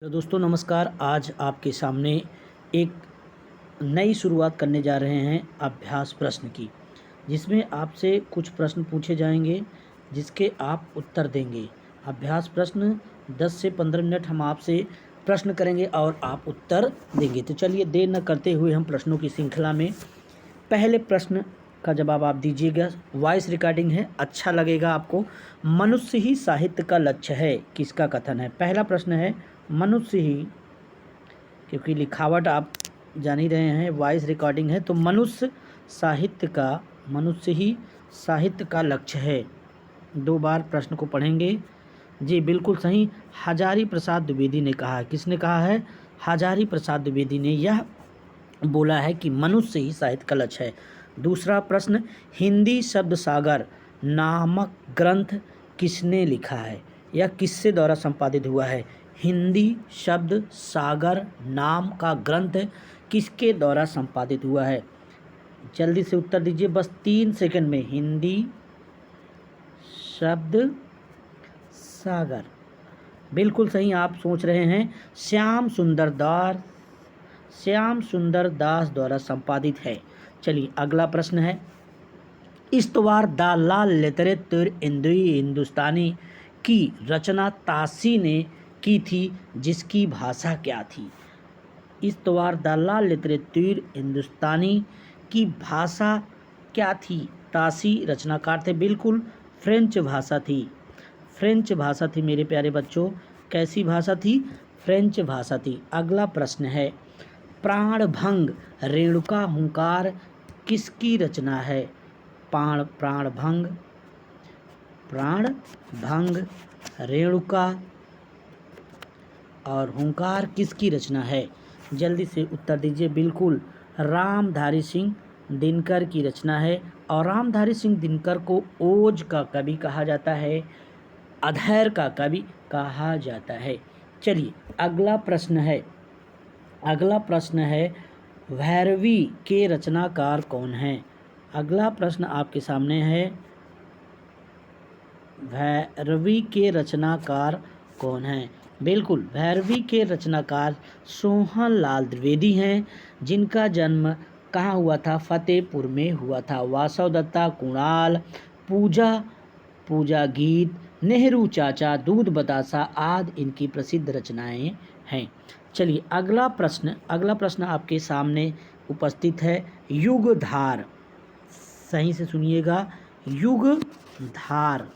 तो दोस्तों नमस्कार। आज आपके सामने एक नई शुरुआत करने जा रहे हैं अभ्यास प्रश्न की, जिसमें आपसे कुछ प्रश्न पूछे जाएंगे जिसके आप उत्तर देंगे। अभ्यास प्रश्न 10 से 15 मिनट हम आपसे प्रश्न करेंगे और आप उत्तर देंगे। तो चलिए देर न करते हुए हम प्रश्नों की श्रृंखला में पहले प्रश्न का जवाब आप दीजिएगा। वॉइस रिकॉर्डिंग है, अच्छा लगेगा आपको। मनुष्य ही साहित्य का लक्ष्य है, किसका कथन है? पहला प्रश्न है मनुष्य ही, क्योंकि लिखावट आप जान ही रहे हैं, वॉइस रिकॉर्डिंग है, तो मनुष्य ही साहित्य का लक्ष्य है। 2 बार प्रश्न को पढ़ेंगे। जी बिल्कुल सही, हजारी प्रसाद द्विवेदी ने कहा है। किसने कहा है? हजारी प्रसाद द्विवेदी ने यह बोला है कि मनुष्य ही साहित्य का लक्ष्य है। दूसरा प्रश्न, हिंदी शब्द सागर नामक ग्रंथ किसने लिखा है? यह किससे द्वारा संपादित हुआ है? हिंदी शब्द सागर नाम का ग्रंथ किसके द्वारा संपादित हुआ है? जल्दी से उत्तर दीजिए, बस 3 सेकंड में। हिंदी शब्द सागर, बिल्कुल सही आप सोच रहे हैं, श्याम सुंदर दास द्वारा संपादित है। चलिए अगला प्रश्न है, इस्तवार द लाल लिटरेचर हिंदुस्तानी की रचना तासी ने की थी, जिसकी भाषा क्या थी? इस्तवार द लाल लिटरेचर हिंदुस्तानी की भाषा क्या थी? तासी रचनाकार थे, बिल्कुल फ्रेंच भाषा थी मेरे प्यारे बच्चों। कैसी भाषा थी? फ्रेंच भाषा थी। अगला प्रश्न है, प्राणभंग रेणुका हुंकार किसकी रचना है? प्राणभंग रेणुका और हुंकार किसकी रचना है? जल्दी से उत्तर दीजिए। बिल्कुल रामधारी सिंह दिनकर की रचना है। और रामधारी सिंह दिनकर को ओज का कवि कहा जाता है, अधैर्य का कवि कहा जाता है। चलिए अगला प्रश्न है भैरवी के रचनाकार कौन है? अगला प्रश्न आपके सामने है, भैरवी के रचनाकार कौन है? बिल्कुल भैरवी के रचनाकार सोहनलाल द्विवेदी हैं, जिनका जन्म कहाँ हुआ था? फतेहपुर में हुआ था। वासव दत्ता, कुणाल, पूजा गीत, नेहरू चाचा, दूध बतासा आदि इनकी प्रसिद्ध रचनाएं हैं। चलिए अगला प्रश्न आपके सामने उपस्थित है, युगधार। सही से सुनिएगा, युगधार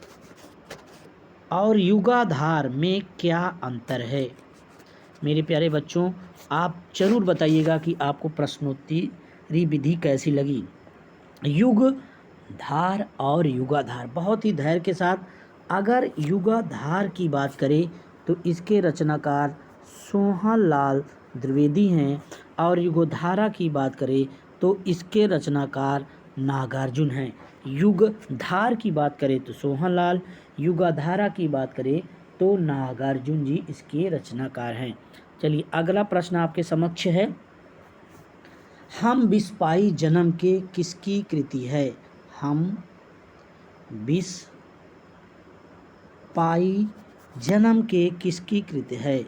और युगाधार में क्या अंतर है? मेरे प्यारे बच्चों आप जरूर बताइएगा कि आपको प्रश्नोत्तरी विधि कैसी लगी। युगधार और युगाधार, बहुत ही धैर्य के साथ। अगर युगाधार की बात करें तो इसके रचनाकार सोहनलाल द्विवेदी हैं, और युगधारा की बात करें तो इसके रचनाकार नागार्जुन हैं। युगधार की बात करें तो सोहनलाल, युगाधारा की बात करें तो नागार्जुन जी इसके रचनाकार हैं। चलिए अगला प्रश्न आपके समक्ष है, हम बिस पाई जन्म के किसकी कृति है? हम बिस पाई जन्म के किसकी कृति है?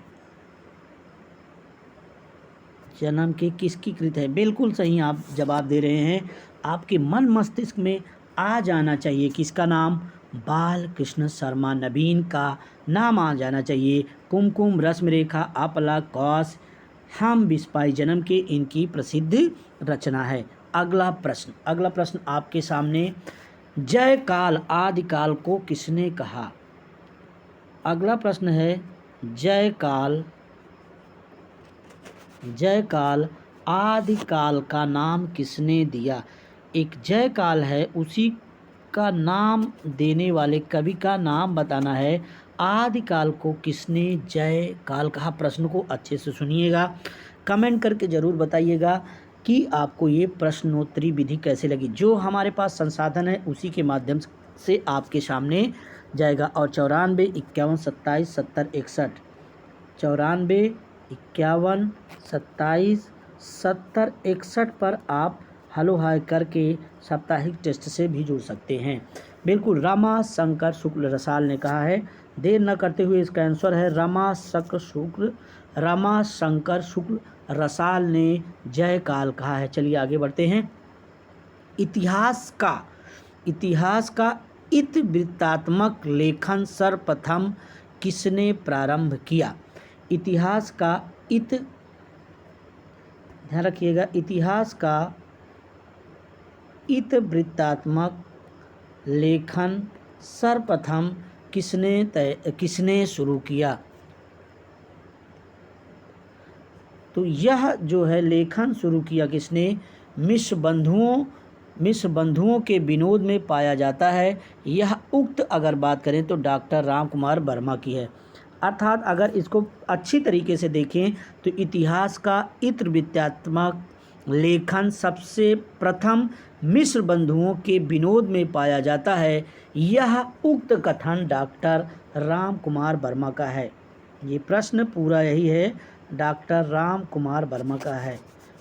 जन्म के किसकी कृति है? बिल्कुल सही आप जवाब दे रहे हैं। आपके मन मस्तिष्क में आ जाना चाहिए किसका नाम? बाल कृष्ण शर्मा नवीन का नाम आ जाना चाहिए। कुमकुम, रश्मिरेखा, अपलक, कौश, हम बिस्पाई जन्म के इनकी प्रसिद्ध रचना है। अगला प्रश्न आपके सामने, जय काल आदिकाल को किसने कहा? अगला प्रश्न है, जय काल आदिकाल का नाम किसने दिया? एक जय काल है, उसी का नाम देने वाले कवि का नाम बताना है। आदिकाल को किसने जय काल कहा? प्रश्न को अच्छे से सुनिएगा, कमेंट करके ज़रूर बताइएगा कि आपको ये प्रश्नोत्तरी विधि कैसे लगी। जो हमारे पास संसाधन है उसी के माध्यम से आपके सामने जाएगा। और 94 51 27 70 61 94 51 27 70 61 पर आप हेलो हाय करके साप्ताहिक टेस्ट से भी जुड़ सकते हैं। बिल्कुल रमा शंकर शुक्ल रसाल ने कहा है। देर न करते हुए इसका आंसर है रमा शंकर शुक्ल रमा शंकर शुक्ल रसाल ने जय काल कहा है। चलिए आगे बढ़ते हैं। इतिहास का इतिवृत्तात्मक लेखन सर्वप्रथम किसने प्रारंभ किया? इतिहास का ध्यान रखिएगा, इतिहास का इतिवृत्तात्मक लेखन सर्वप्रथम किसने शुरू किया? तो यह जो है लेखन शुरू किया किसने? मिश्र बंधुओं के विनोद में पाया जाता है। यह उक्त अगर बात करें तो डॉक्टर राम कुमार वर्मा की है। अर्थात अगर इसको अच्छी तरीके से देखें तो इतिहास का इतिवृत्तात्मक लेखन सबसे प्रथम मिश्र बंधुओं के विनोद में पाया जाता है। यह उक्त कथन डॉक्टर राम कुमार वर्मा का है। ये प्रश्न पूरा यही है, डॉक्टर राम कुमार वर्मा का है।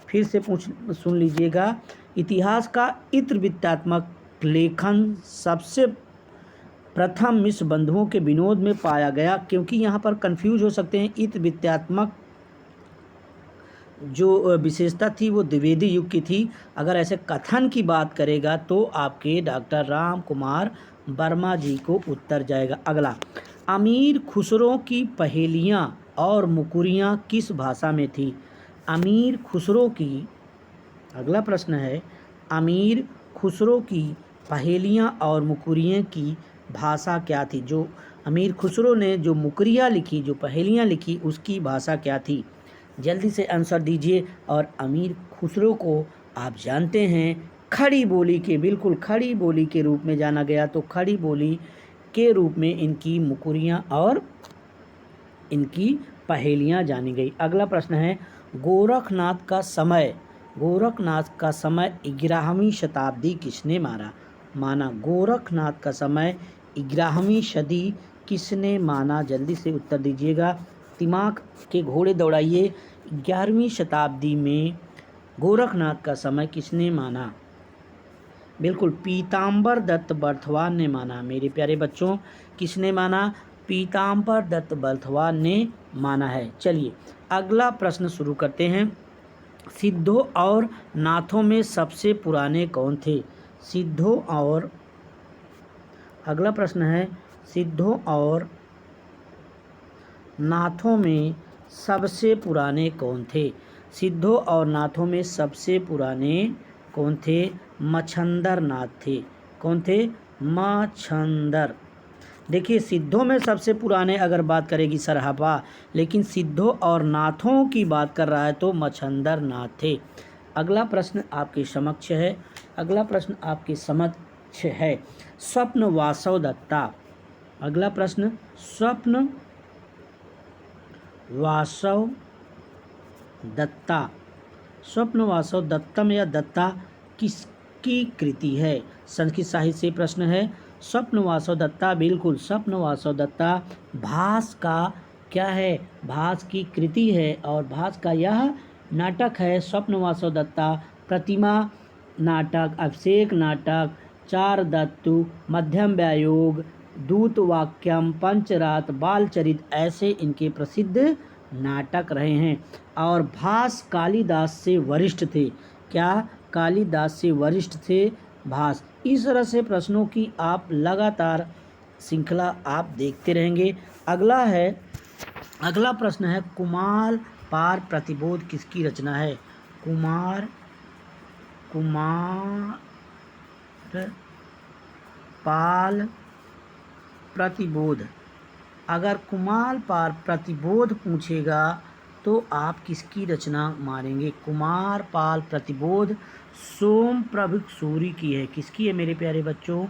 फिर से सुन लीजिएगा। इतिहास का इतिवृत्तात्मक लेखन सबसे प्रथम मिश्र बंधुओं के विनोद में पाया गया, क्योंकि यहाँ पर कंफ्यूज हो सकते हैं। इतिवृत्तात्मक जो विशेषता थी वो द्विवेदी युग की थी। अगर ऐसे कथन की बात करेगा तो आपके डॉक्टर राम कुमार वर्मा जी को उत्तर जाएगा। अगला, अमीर खुसरो की पहेलियाँ और मुकुरियाँ किस भाषा में थी? अमीर खुसरो की, अगला प्रश्न है, अमीर खुसरो की पहेलियाँ और मुकुरियाँ की भाषा क्या थी? जो अमीर खुसरो ने जो मुकुरियाँ लिखी, जो पहेलियाँ लिखी, उसकी भाषा क्या थी? जल्दी से आंसर दीजिए। और अमीर खुसरो को आप जानते हैं खड़ी बोली के, बिल्कुल खड़ी बोली के रूप में जाना गया। तो खड़ी बोली के रूप में इनकी मुकुरियाँ और इनकी पहेलियाँ जानी गई। अगला प्रश्न है, गोरखनाथ का समय 11वीं शताब्दी किसने माना? गोरखनाथ का समय 11वीं सदी किसने माना? जल्दी से उत्तर दीजिएगा, दिमाग के घोड़े दौड़ाइए। 11वीं शताब्दी में गोरखनाथ का समय किसने माना? बिल्कुल पीताम्बर दत्त बर्थवान ने माना। मेरे प्यारे बच्चों, किसने माना? पीताम्बर दत्त बर्थवान ने माना है। चलिए अगला प्रश्न शुरू करते हैं। सिद्धों और नाथों में सबसे पुराने कौन थे? अगला प्रश्न है, सिद्धों और नाथों में सबसे पुराने कौन थे? सिद्धों और नाथों में सबसे पुराने कौन थे? मच्छंदर नाथ थे। कौन थे? मच्छंदर। देखिए सिद्धों में सबसे पुराने अगर बात करेगी सरहपा, लेकिन सिद्धों और नाथों की बात कर रहा है तो मच्छंदर नाथ थे। अगला प्रश्न आपके समक्ष है, स्वप्न वासव दत्ता। अगला प्रश्न, स्वप्न वासव दत्तम या दत्ता किसकी कृति है? संस्कृत साहित्य से प्रश्न है। स्वप्न वासव दत्ता, बिल्कुल स्वप्न वासव दत्ता भास का क्या है? भास की कृति है। और भास का यह नाटक है स्वप्न वासव दत्ता। प्रतिमा नाटक, अभिषेक नाटक, चारदत्तु, मध्यम व्यायोग, दूतवाक्यम, पंचरात, बालचरित, ऐसे इनके प्रसिद्ध नाटक रहे हैं। और भास कालिदास से वरिष्ठ थे। क्या? कालिदास से वरिष्ठ थे भास। इस तरह से प्रश्नों की आप लगातार श्रृंखला आप देखते रहेंगे। अगला प्रश्न है, कुमार पार प्रतिबोध किसकी रचना है? कुमार पाल प्रतिबोध। अगर कुमार पाल प्रतिबोध पूछेगा तो आप किसकी रचना मारेंगे? कुमार पाल प्रतिबोध सोमप्रभु सूरि की है। किसकी है मेरे प्यारे बच्चों?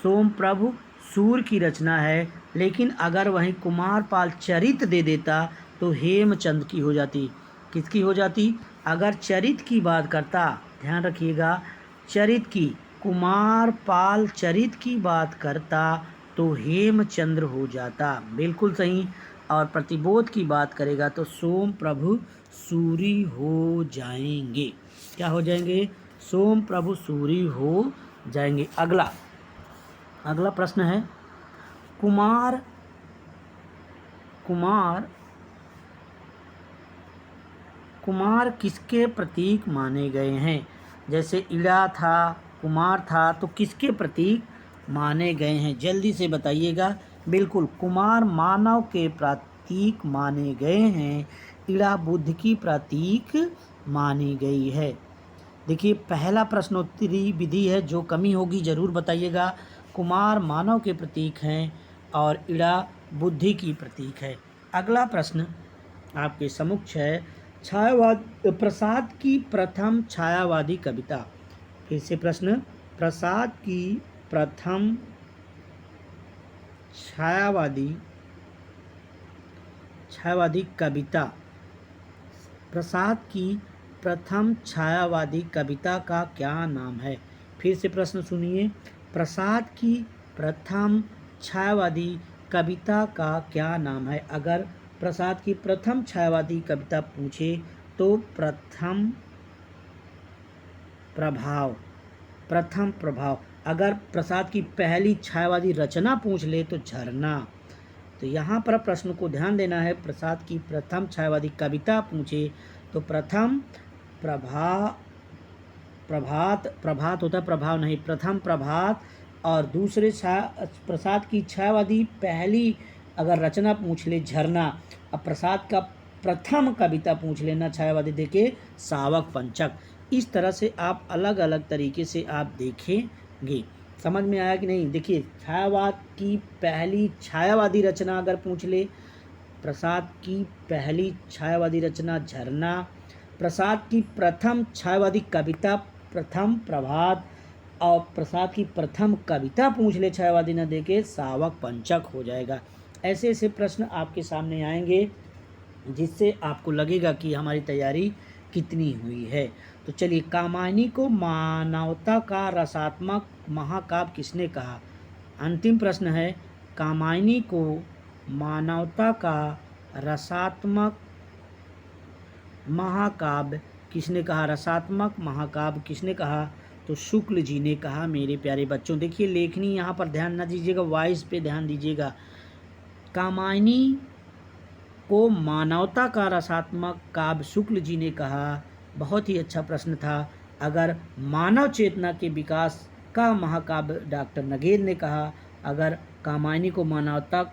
सोमप्रभु सूरि की रचना है। लेकिन अगर वहीं कुमार पाल चरित दे देता तो हेमचंद की हो जाती। किसकी हो जाती? अगर चरित की बात करता, ध्यान रखिएगा, चरित की, कुमार पाल चरित की बात करता तो हेमचंद्र हो जाता। बिल्कुल सही। और प्रतिबोध की बात करेगा तो सोमप्रभु सूरि हो जाएंगे। क्या हो जाएंगे? सोमप्रभु सूरि हो जाएंगे। अगला प्रश्न है, कुमार कुमार किसके प्रतीक माने गए हैं? जैसे इड़ा था, कुमार था, तो किसके प्रतीक माने गए हैं? जल्दी से बताइएगा। बिल्कुल, कुमार मानव के प्रतीक माने गए हैं, इड़ा बुद्ध की प्रतीक मानी गई है। देखिए, पहला प्रश्नोत्तरी विधि है, जो कमी होगी ज़रूर बताइएगा। कुमार मानव के प्रतीक हैं और इड़ा बुद्धि की प्रतीक है। अगला प्रश्न आपके समक्ष है, प्रसाद की प्रथम छायावादी कविता। फिर से प्रश्न, प्रसाद की प्रथम छायावादी कविता। प्रसाद की प्रथम छायावादी कविता का क्या नाम है? फिर से प्रश्न सुनिए, प्रसाद की प्रथम छायावादी कविता का क्या नाम है? अगर प्रसाद की प्रथम छायावादी कविता पूछे तो प्रथम प्रभाव। अगर प्रसाद की पहली छायावादी रचना पूछ ले तो झरना। तो यहाँ पर प्रश्न को ध्यान देना है, प्रसाद की प्रथम छायावादी कविता पूछे तो प्रथम प्रभात होता, प्रभाव नहीं, प्रथम प्रभात। और दूसरे प्रसाद की छायावादी पहली अगर रचना पूछ ले झरना। अब प्रसाद का प्रथम कविता पूछ लेना छायावादी देके सावक पंचक। इस तरह से आप अलग अलग तरीके से आप देखेंगे। समझ में आया कि नहीं? देखिए, छायावाद की पहली छायावादी रचना अगर पूछ ले, प्रसाद की पहली छायावादी रचना झरना, प्रसाद की प्रथम छायावादी कविता प्रथम प्रभात, और प्रसाद की प्रथम कविता पूछ ले छायावादी न देके सावक पंचक हो जाएगा। ऐसे ऐसे प्रश्न आपके सामने आएंगे जिससे आपको लगेगा कि हमारी तैयारी कितनी हुई है। तो चलिए, कामायनी को मानवता का रसात्मक महाकाव्य किसने कहा? अंतिम प्रश्न है, कामायनी को मानवता का रसात्मक महाकाव्य किसने कहा? रसात्मक महाकाव्य किसने कहा? तो शुक्ल जी ने कहा। मेरे प्यारे बच्चों, देखिए लेखनी यहाँ पर ध्यान न दीजिएगा, वॉइस पे ध्यान दीजिएगा। कामायनी को मानवता का रसात्मक काव्य शुक्ल जी ने कहा। बहुत ही अच्छा प्रश्न था। अगर मानव चेतना के विकास का महाकाव्य डॉक्टर नगेल ने कहा। अगर कामायनी को मानवता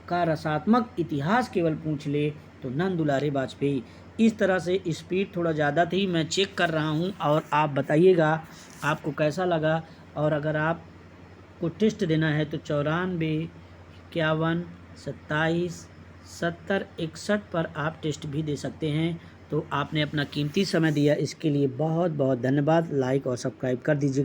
का रसात्मक इतिहास केवल पूछ ले तो नंद दुलारे वाजपेयी। इस तरह से स्पीड थोड़ा ज़्यादा थी, मैं चेक कर रहा हूँ और आप बताइएगा आपको कैसा लगा। और अगर आपको टेस्ट देना है तो 94 51 27 70 61 पर आप टेस्ट भी दे सकते हैं। तो आपने अपना कीमती समय दिया, इसके लिए बहुत बहुत धन्यवाद। लाइक और सब्सक्राइब कर दीजिएगा।